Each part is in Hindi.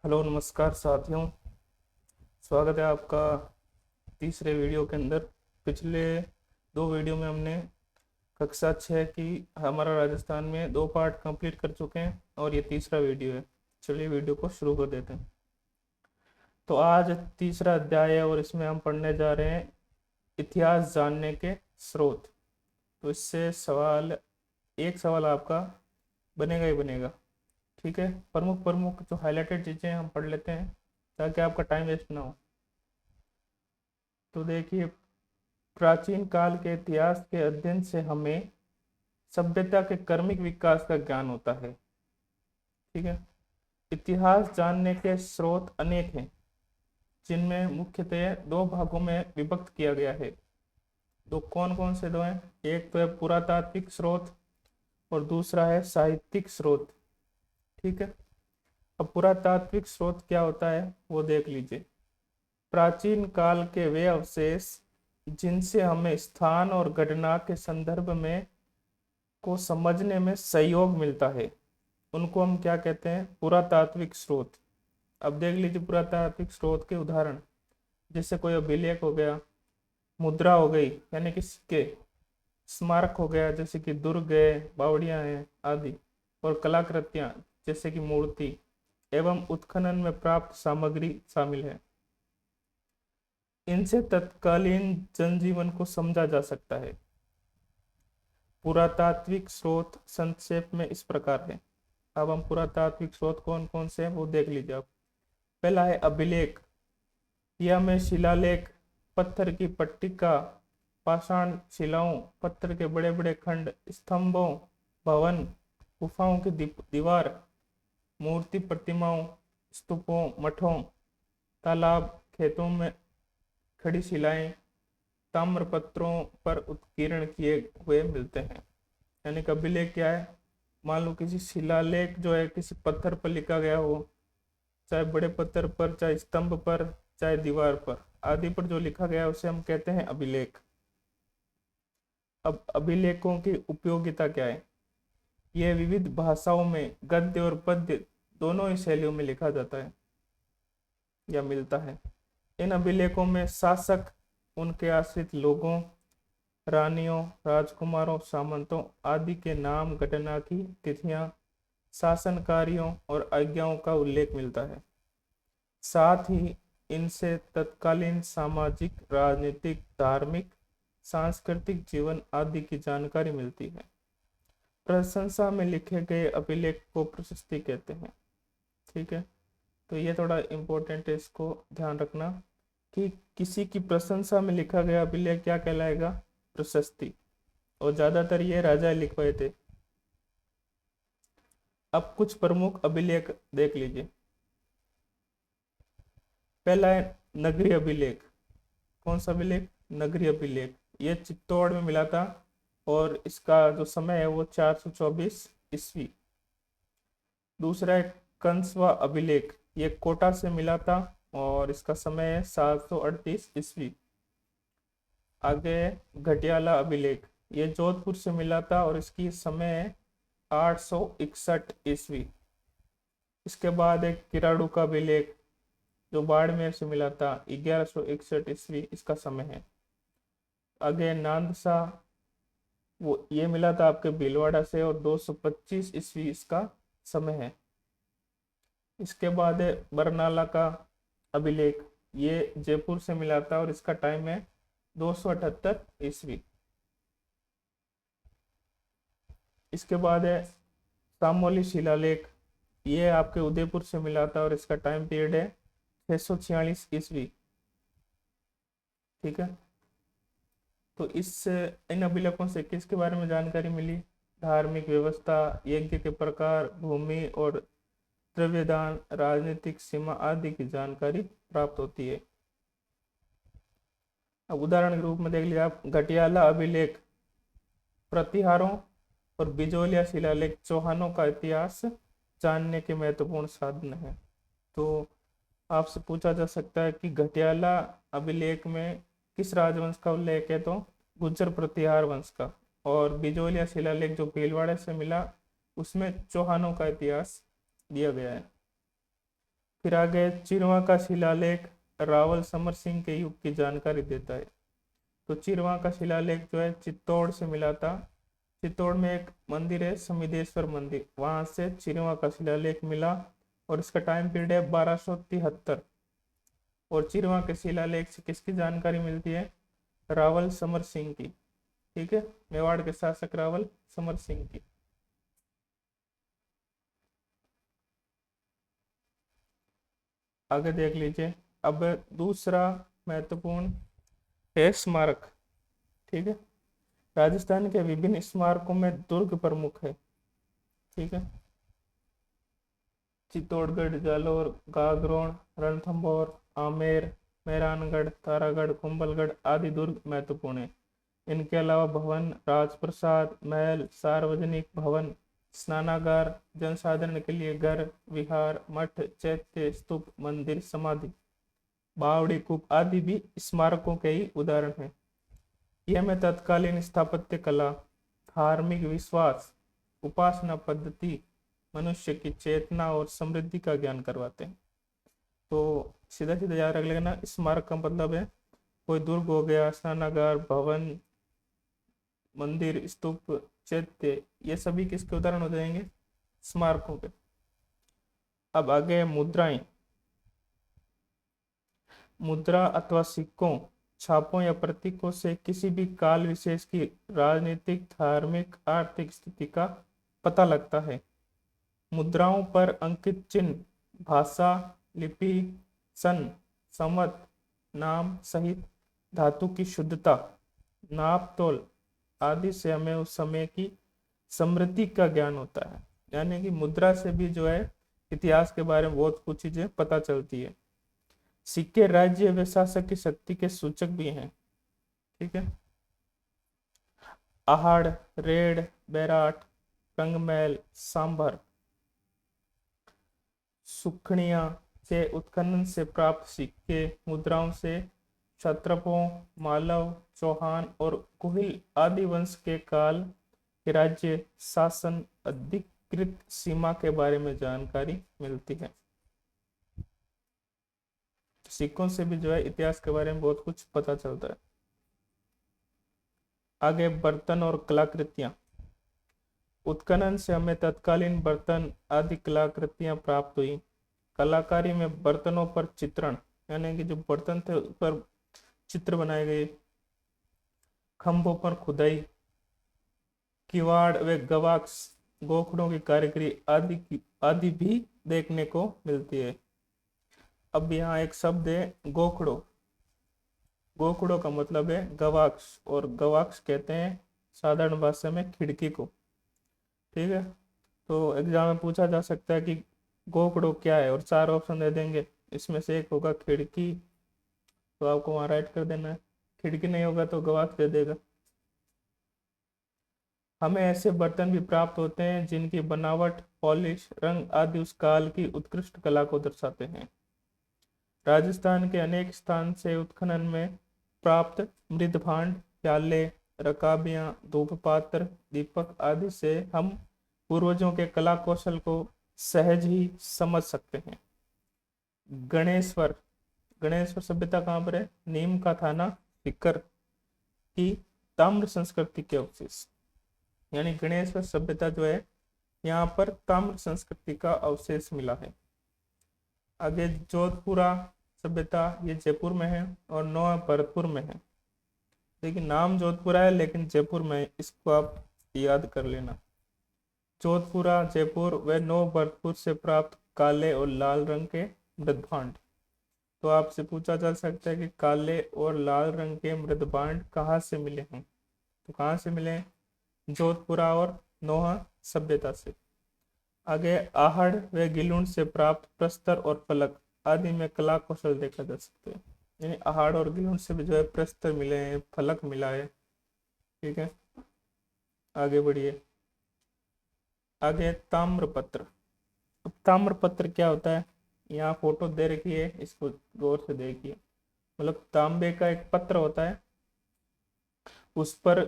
हेलो नमस्कार साथियों। स्वागत है आपका तीसरे वीडियो के अंदर। पिछले दो वीडियो में हमने कक्षा 6 की हमारा राजस्थान में दो पार्ट कंप्लीट कर चुके हैं और ये तीसरा वीडियो है। चलिए वीडियो को शुरू कर देते हैं। तो आज तीसरा अध्याय है और इसमें हम पढ़ने जा रहे हैं इतिहास जानने के स्रोत। तो इससे एक सवाल आपका बनेगा ही बनेगा। ठीक है, प्रमुख प्रमुख जो हाईलाइटेड चीज़ें हम पढ़ लेते हैं ताकि आपका टाइम वेस्ट ना हो। तो देखिए, प्राचीन काल के इतिहास के अध्ययन से हमें सभ्यता के क्रमिक विकास का ज्ञान होता है। ठीक है, इतिहास जानने के स्रोत अनेक हैं जिनमें मुख्यतः दो भागों में विभक्त किया गया है। दो कौन कौन से दो हैं? एक तो है पुरातात्विक स्रोत और दूसरा है साहित्यिक स्रोत। ठीक है, अब पुरातात्विक स्रोत क्या होता है वो देख लीजिए। प्राचीन काल के वे अवशेष जिनसे हमें स्थान और घटना के संदर्भ में को समझने में सहयोग मिलता है उनको हम क्या कहते हैं? पुरातात्विक स्रोत। अब देख लीजिए पुरातात्विक स्रोत के उदाहरण, जैसे कोई अभिलेख हो गया, मुद्रा हो गई यानी कि सिक्के, स्मारक हो गया जैसे कि दुर्ग है, बावड़ियां हैं आदि, और कलाकृतियां जैसे कि मूर्ति एवं उत्खनन में प्राप्त सामग्री शामिल है। इनसे तत्कालीन जनजीवन को समझा जा सकता है। पुरातात्विक स्रोत संक्षेप में इस प्रकार है। अब हम पुरातात्विक स्रोत कौन कौन से हैं वो देख लीजिए आप। पहला है अभिलेख। यह हमें शिलालेख, पत्थर की पट्टिका, पाषाण शिलाओं, पत्थर के बड़े बड़े खंड, स्तंभों, भवन, गुफाओं की दीवार, मूर्ति प्रतिमाओं, स्तूपों, मठों, तालाब, खेतों में खड़ी शिलाएं, ताम्रपत्रों पर उत्कीर्ण किए हुए मिलते हैं। यानी कि अभिलेख क्या है? मान लो किसी शिलालेख जो है किसी पत्थर पर लिखा गया हो, चाहे बड़े पत्थर पर, चाहे स्तंभ पर, चाहे दीवार पर आदि पर जो लिखा गया है उसे हम कहते हैं अभिलेख। अब अभिलेखों की उपयोगिता क्या है? यह विविध भाषाओं में गद्य और पद्य दोनों ही शैलियों में लिखा जाता है या मिलता है। इन अभिलेखों में शासक, उनके आश्रित लोगों, रानियों, राजकुमारों, सामंतों आदि के नाम, घटना की तिथियां, शासन कार्यों और आज्ञाओं का उल्लेख मिलता है। साथ ही इनसे तत्कालीन सामाजिक, राजनीतिक, धार्मिक, सांस्कृतिक जीवन आदि की जानकारी मिलती है। प्रशंसा में लिखे गए अभिलेख को प्रशस्ति कहते हैं। ठीक है, तो ये थोड़ा इम्पोर्टेंट है, इसको ध्यान रखना कि किसी की प्रशंसा में लिखा गया अभिलेख क्या कहलाएगा? प्रशस्ति। और ज्यादातर ये राजा लिख पाए थे। अब कुछ प्रमुख अभिलेख देख लीजिए। पहला है नगरीय अभिलेख। कौन सा अभिलेख? नगरीय अभिलेख। ये चित्तौड़ में मिला था और इसका जो समय है वो 424 ईस्वी। दूसरा है कंसवा अभिलेख। ये कोटा से मिला था और इसका समय है 738 ईस्वी। आगे घटियाला अभिलेख। ये जोधपुर से मिला था और इसकी समय है 861 ईस्वी। इसके बाद एक किराड़ू का अभिलेख जो बाड़मेर से मिला था, 1161 ईस्वी इसका समय है। आगे नांदसा, वो ये मिला था आपके भीलवाड़ा से और 225 ईस्वी इसका समय है। इसके बाद है बरनाला का अभिलेख। ये जयपुर से मिला था और इसका टाइम है 278 ईस्वी। इसके बाद है सामोली शिलालेख। ये आपके उदयपुर से मिला था और इसका टाइम पीरियड है 646 ईस्वी। ठीक है, तो इस इन अभिलेखों से किसके बारे में जानकारी मिली? धार्मिक व्यवस्था, यज्ञ के प्रकार, भूमि और द्रव्यदान, राजनीतिक सीमा आदि की जानकारी प्राप्त होती है। अब उदाहरण के रूप में देख लीजिए आप, घटियाला अभिलेख प्रतिहारों और बिजोलिया शिलालेख चौहानों का इतिहास जानने के महत्वपूर्ण साधन है। तो आपसे पूछा जा सकता है कि घटियाला अभिलेख में किस राजवंश का उल्लेख है? तो गुर्जर प्रतिहार वंश का। और बिजोलिया शिलालेख जो भीलवाड़ा से मिला उसमें चौहानों का इतिहास दिया गया है। फिर आगे चिरवा का शिलालेख रावल समर सिंह के युग की जानकारी देता है। तो चिरवा का शिलालेख जो है चित्तौड़ से मिला था। चित्तौड़ में एक मंदिर है समिदेश्वर मंदिर, वहां से चिरवा का शिलालेख मिला और इसका टाइम पीरियड है 1273। और चिरवा के शिलालेख से किसकी जानकारी मिलती है? रावल समर सिंह की। ठीक है, मेवाड़ के शासक रावल समर सिंह की। आगे देख लीजिए। अब दूसरा महत्वपूर्ण है स्मारक। ठीक है, राजस्थान के विभिन्न स्मारकों में दुर्ग प्रमुख है। ठीक है, चित्तौड़गढ़, जालोर, गागरोन, रणथंभौर, आमेर, मेहरानगढ़, तारागढ़, कुंभलगढ़ आदि दुर्ग महत्वपूर्ण है। इनके अलावा भवन, राजप्रसाद, महल, सार्वजनिक भवन, स्नानागार, जनसाधारण के लिए घर, विहार, मठ, चैत्य, स्तूप, मंदिर, समाधि, बावड़ी, कूप आदि भी स्मारकों के ही उदाहरण हैं। यह में तत्कालीन स्थापत्य कला, धार्मिक विश्वास, उपासना पद्धति, मनुष्य की चेतना और समृद्धि का ज्ञान करवाते हैं। तो सीधा सीधा याद रख लेना, स्मारक का मतलब है कोई दुर्ग हो गया, स्नानागार, भवन, मंदिर, स्तूप, चैत्य, ये सभी किसके उदाहरण हो जाएंगे? स्मारकों के। अब आगे मुद्राएं। मुद्रा अथवा सिक्कों, छापों या प्रतीकों से किसी भी काल विशेष की राजनीतिक, धार्मिक, आर्थिक स्थिति का पता लगता है। मुद्राओं पर अंकित चिन्ह, भाषा, लिपि, सन, संवत, नाम सहित धातु की शुद्धता, नाप तोल आदि से हमें उस समय की समृद्धि का ज्ञान होता है। यानी कि मुद्रा से भी जो है इतिहास के बारे में बहुत कुछ चीजें पता चलती है। सिक्के राज्य व शासक की शक्ति के सूचक भी हैं। ठीक है, आहड़, रेड, बैराट, कंगमैल, सांभर, सुखड़िया के उत्खनन से प्राप्त सिक्के मुद्राओं से क्षत्रपों, मालव, चौहान और कुहिल आदि वंश के काल के राज्य शासन अधिकृत सीमा के बारे में जानकारी मिलती है। सिक्कों से भी जो है इतिहास के बारे में बहुत कुछ पता चलता है। आगे बर्तन और कलाकृतियां। उत्खनन से हमें तत्कालीन बर्तन आदि कलाकृतियां प्राप्त हुई। कलाकारी में बर्तनों पर चित्रण, यानी कि जो बर्तन थे उस पर चित्र बनाए गए। खंभों पर खुदाई, किवाड़ व गवाक्ष, गोखड़ों की कारीगरी आदि भी देखने को मिलती है। अब यहाँ एक शब्द है गोखड़ो। गोखड़ो का मतलब है गवाक्ष, और गवाक्ष कहते हैं साधारण भाषा में खिड़की को। ठीक है, तो एग्जाम में पूछा जा सकता है कि गोखड़ो क्या है, और 4 ऑप्शन दे देंगे, इसमें से एक होगा खिड़की, तो आपको वहां राइट कर देना है। खिड़की नहीं होगा तो गवाक्ष दे देगा। हमें ऐसे बर्तन भी प्राप्त होते हैं जिनकी बनावट, पॉलिश, रंग आदि उस काल की उत्कृष्ट कला को दर्शाते हैं। राजस्थान के अनेक स्थान से उत्खनन में प्राप्त मृदभांड, प्याले, रकाबियां, धूप पात्र, दीपक आदि से हम पूर्वजों के कला कौशल को सहज ही समझ सकते हैं। गणेश्वर, गणेश्वर सभ्यता कहाँ पर है? नीम का थाना, सीकर की ताम्र संस्कृति के अवशेष, यानी गणेश्वर सभ्यता जो है यहाँ पर ताम्र संस्कृति का अवशेष मिला है। आगे जोधपुरा सभ्यता, ये जयपुर में है और नौवा भरतपुर में है। देखिए नाम जोधपुरा है लेकिन जयपुर में, इसको आप याद कर लेना। जोधपुरा, जयपुर व नौ भरतपुर से प्राप्त काले और लाल रंग के मृदभांड। तो आपसे पूछा जा सकता है कि काले और लाल रंग के मृदभांड कहाँ से मिले हैं? तो कहाँ से मिले हैं? जोधपुरा और नौहा सभ्यता से। आगे आहड़ व गिलुंड से प्राप्त प्रस्तर और फलक आदि में कला कौशल देखा जा सकता है। यानी आहड़ और गिलुंड से भी जो है प्रस्तर मिले हैं, फलक मिला है। ठीक है, आगे बढ़िए। आगे ताम्रपत्र। अब ताम्रपत्र क्या होता है? यहाँ फोटो दे रखी है, इसको गौर से देखिए। मतलब तांबे का एक पत्र होता है, उस पर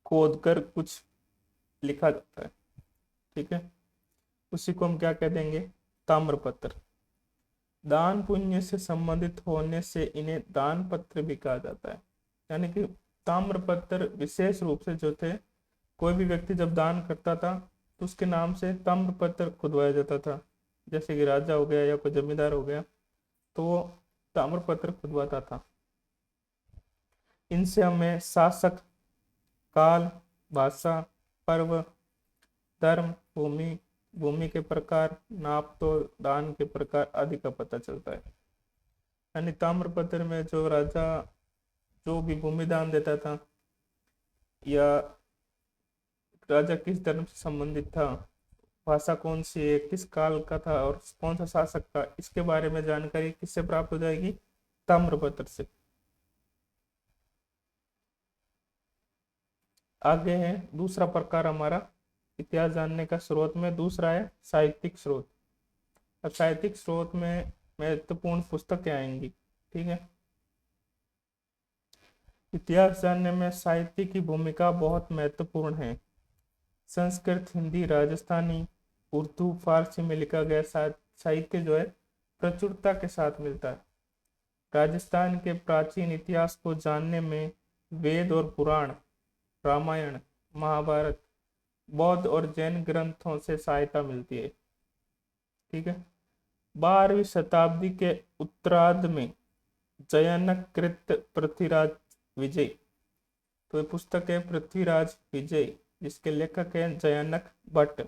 खोद कर कुछ लिखा जाता है। ठीक है, उसी को हम क्या कह देंगे? ताम्रपत्र। दान पुण्य से संबंधित होने से इन्हें दान पत्र भी कहा जाता है। यानी कि ताम्रपत्र विशेष रूप से जो थे, कोई भी व्यक्ति जब दान करता था तो उसके नाम से ताम्रपत्र खुदवाया जाता था। जैसे कि राजा हो गया या कोई जमींदार हो गया तो वो ताम्रपत्र खुदवाता था। इनसे हमें शासक, काल, भाषा, पर्व, धर्म, भूमि, भूमि के प्रकार, नाप तोल, दान के प्रकार आदि का पता चलता है। यानी ताम्रपत्र में जो राजा जो भी भूमि दान देता था या राजा किस धर्म से संबंधित था, भाषा कौन सी है, किस काल का था और कौन सा शासक था, इसके बारे में जानकारी किससे प्राप्त हो जाएगी? ताम्रपत्र से। आगे है दूसरा प्रकार हमारा इतिहास जानने का स्रोत में, दूसरा है साहित्यिक स्रोत। अब साहित्यिक स्रोत में महत्वपूर्ण पुस्तकें आएंगी। ठीक है, इतिहास जानने में साहित्य की भूमिका बहुत महत्वपूर्ण है। संस्कृत, हिंदी, राजस्थानी, उर्दू, फारसी में लिखा गया साहित्य जो है प्रचुरता के साथ मिलता है। राजस्थान के प्राचीन इतिहास को जानने में वेद और पुराण, रामायण, महाभारत, बौद्ध और जैन ग्रंथों से सहायता मिलती है। ठीक है, 12वीं शताब्दी के उत्तरार्ध में जयानक कृत पृथ्वीराज विजय, तो ये पुस्तक है पृथ्वीराज विजय, जिसके लेखक हैं जयानक भट्ट।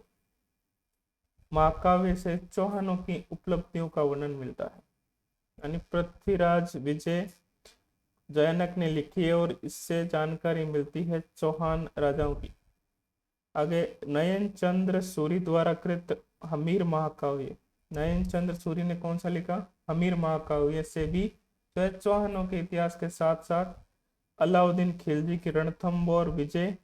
महाकाव्य से चौहानों की उपलब्धियों का वर्णन मिलता है। यानी पृथ्वीराज विजय जयानक ने लिखी है और इससे जानकारी मिलती है चौहान राजाओं की। आगे नयन चंद्र सूरी द्वारा कृत हमीर महाकाव्य, नयन चंद्र सूरी ने कौन सा लिखा? हमीर महाकाव्य से भी जो है चौहानों के इतिहास के साथ साथ अलाउद्दीन खिलजी की रणथंबोर विजय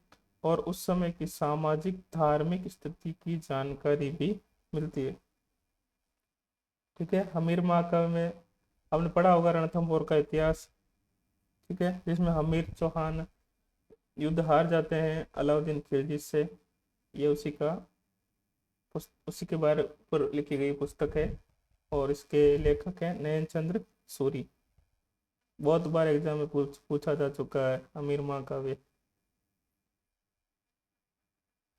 और उस समय की सामाजिक धार्मिक स्थिति की जानकारी भी मिलती है। ठीक है, हमीर महाकाव्य में हमने पढ़ा होगा रणथंबोर का इतिहास। ठीक है, जिसमें हमीर चौहान युद्ध हार जाते हैं अलाउद्दीन खिलजी से, ये उसी के बारे पर लिखी गई पुस्तक है और इसके लेखक हैं नयन चंद्र सूरी। बहुत बार एग्जाम में पूछा जा चुका है हमीर महाकाव्य।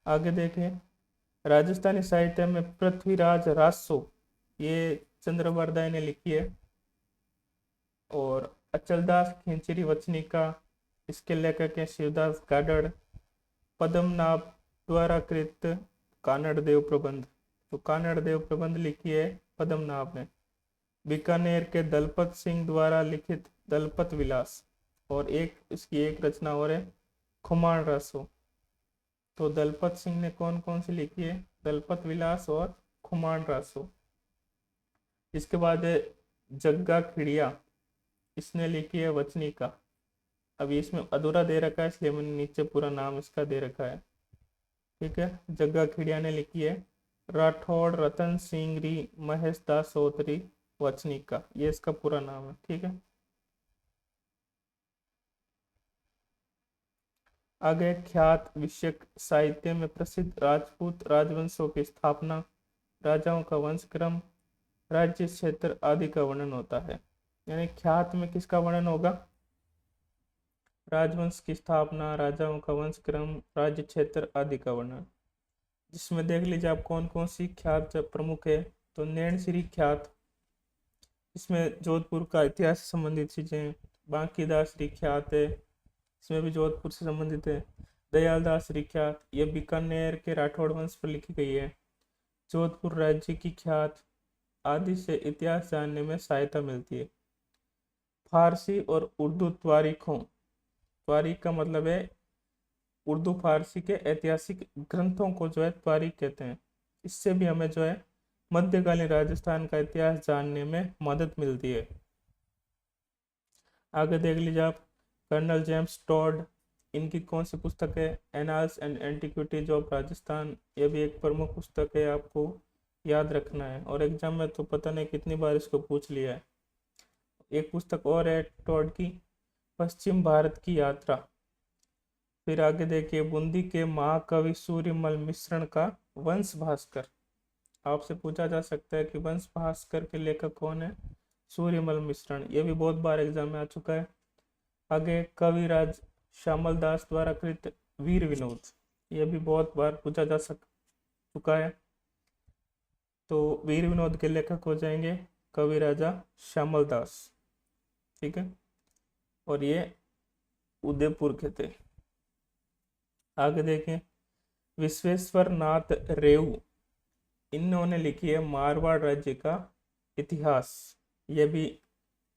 आगे देखें, राजस्थानी साहित्य में पृथ्वीराज रासो, ये चंद्रवरदाय ने लिखी है, और अचलदास खिंचरी वचनिका, इसके लेखक हैं शिवदास गाडड़। पद्मनाभ द्वारा कृत कानड़ देव प्रबंध, तो कानड़ देव प्रबंध लिखी है पद्मनाभ ने। बीकानेर के दलपत सिंह द्वारा लिखित दलपत विलास, और इसकी एक रचना और है खुमान रासो। तो दलपत सिंह ने कौन कौन सी लिखी है? दलपत विलास और खुमान रासो। इसके बाद है जग्गा खिड़िया, इसने लिखी है वचनिका। अभी इसमें अधूरा दे रखा है इसलिए मैंने नीचे पूरा नाम इसका दे रखा है। ठीक है, जग्गा खिड़िया ने लिखी है राठौड़ रतन सिंगरी महेश दास सोतरी वचनिका, ये इसका पूरा नाम है। ठीक है, आगे ख्यात विषयक साहित्य में प्रसिद्ध राजपूत राजवंशों की स्थापना, राजाओं का वंशक्रम, राज्य क्षेत्र आदि का वर्णन होता है। यानी ख्यात में किसका वर्णन होगा? राजवंश की स्थापना, राजाओं का वंशक्रम, राज्य क्षेत्र आदि का वर्णन। जिसमें देख लीजिए आप कौन कौन सी ख्यात प्रमुख है। तो नैनश्री ख्यात, इसमें जोधपुर का इतिहास से संबंधित चीजें। बांकीदासरी ख्यात है, इसमें भी जोधपुर से संबंधित है। दयालदास ख्यात, यह बीकानेर के राठौड़ वंश पर लिखी गई है। जोधपुर राज्य की ख्यात आदि से इतिहास जानने में सहायता मिलती है। फारसी और उर्दू त्वारीखों, त्वारीख का मतलब है उर्दू फारसी के ऐतिहासिक ग्रंथों को जो है त्वारीख कहते हैं। इससे भी हमें जो है मध्यकालीन राजस्थान का इतिहास जानने में मदद मिलती है। आगे देख लीजिए आप कर्नल जेम्स टॉड, इनकी कौन सी पुस्तक है? Annals and antiquities of Rajasthan, यह भी एक प्रमुख पुस्तक है, आपको याद रखना है और एग्जाम में तो पता नहीं कितनी बार इसको पूछ लिया है। एक पुस्तक और है टॉड की, पश्चिम भारत की यात्रा। फिर आगे देखिए बूंदी के महाकवि सूर्यमल मिश्रण का वंश भास्कर, आपसे पूछा जा सकता है कि वंश भास्कर के लेखक कौन है? सूर्यमल मिश्रण, ये भी बहुत बार एग्जाम में आ चुका है। आगे कविराज श्यामल दास द्वारा कृत वीर विनोद, ये भी बहुत बार पूछा जा चुका है। तो वीर विनोद के लेखक हो जाएंगे कविराजा श्यामल दास, ठीक है, और ये उदयपुर के थे। आगे देखें, विश्वेश्वर नाथ रेऊ, इन्होंने लिखी है मारवाड़ राज्य का इतिहास, ये भी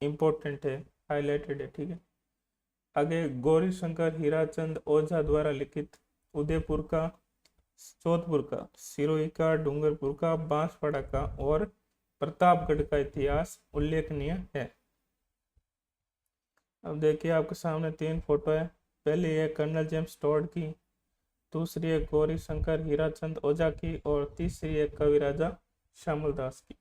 इम्पोर्टेंट है, हाईलाइटेड है, ठीक है। आगे गौरी शंकर हीराचंद ओझा द्वारा लिखित उदयपुर का, जोधपुर का, सिरोही का, डूंगरपुर का, बांसवाड़ा का और प्रतापगढ़ का इतिहास उल्लेखनीय है। अब देखिए आपके सामने 3 फोटो है। पहली है कर्नल जेम्स टॉड की, दूसरी है गौरी शंकर हीराचंद ओझा की और तीसरी है कविराजा श्यामल दास की।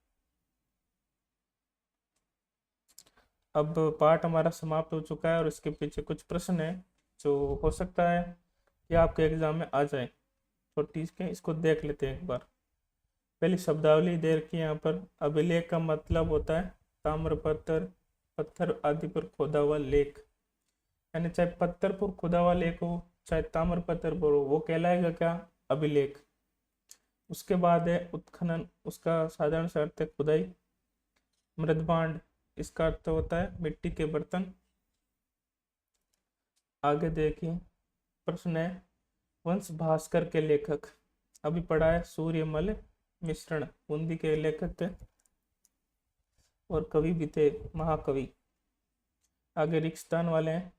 अब पाठ हमारा समाप्त हो चुका है और इसके पीछे कुछ प्रश्न है जो हो सकता है कि आपके एग्जाम में आ जाए, तो ठीक है, इसको देख लेते हैं एक बार। पहली शब्दावली दे रखी है यहाँ पर। अभिलेख का मतलब होता है ताम्रपत्र, पत्थर आदि पर खोदा हुआ लेख, यानी चाहे पत्थर पर खुदा हुआ लेख हो चाहे ताम्र पत्थर पर हो, वो कहलाएगा क्या? अभिलेख। उसके बाद है उत्खनन, उसका साधारण सा अर्थ है खुदाई। मृदभांड, इसका अर्थ होता है मिट्टी के बर्तन। आगे देखिए प्रश्न है, वंश भास्कर के लेखक, अभी पढ़ा है सूर्यमल मिश्रण, बूंदी के लेखक थे और कवि भी थे, महाकवि। आगे रिक्तस्थान वाले हैं,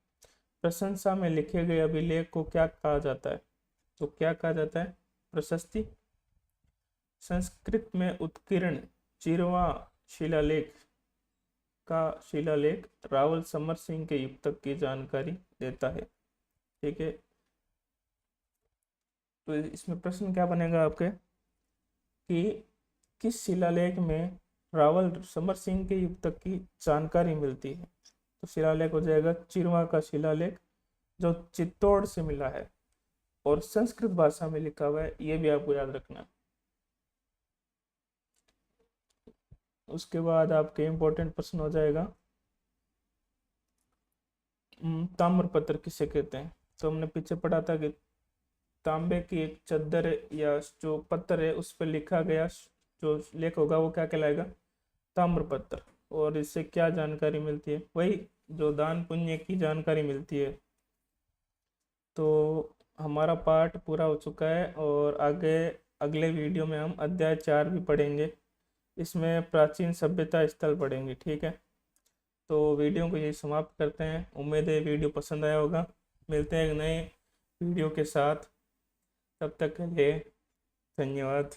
प्रशंसा में लिखे गए अभिलेख को क्या कहा जाता है? तो क्या कहा जाता है? प्रशस्ति। संस्कृत में उत्कीर्ण 4वां शिलालेख का शिलालेख रावल समर सिंह के युक्तक की जानकारी देता है, ठीक है। तो इसमें प्रश्न क्या बनेगा आपके कि किस शिलालेख में रावल समर सिंह के युक्तक की जानकारी मिलती है? तो शिलालेख हो जाएगा 4वां का शिलालेख जो चित्तौड़ से मिला है और संस्कृत भाषा में लिखा हुआ है, ये भी आपको याद रखना। उसके बाद आपके इम्पोर्टेंट प्रश्न हो जाएगा ताम्रपत्र किसे कहते हैं? तो हमने पीछे पढ़ा था कि तांबे की एक चद्दर या जो पत्थर है उस पर लिखा गया जो लेख होगा वो क्या कहलाएगा? ताम्रपत्र। और इससे क्या जानकारी मिलती है? वही जो दान पुण्य की जानकारी मिलती है। तो हमारा पाठ पूरा हो चुका है और आगे अगले वीडियो में हम अध्याय 4 भी पढ़ेंगे, इसमें प्राचीन सभ्यता स्थल पढ़ेंगे, ठीक है। तो वीडियो को यही समाप्त करते हैं। उम्मीद है वीडियो पसंद आया होगा। मिलते हैं एक नए वीडियो के साथ, तब तक के लिए धन्यवाद।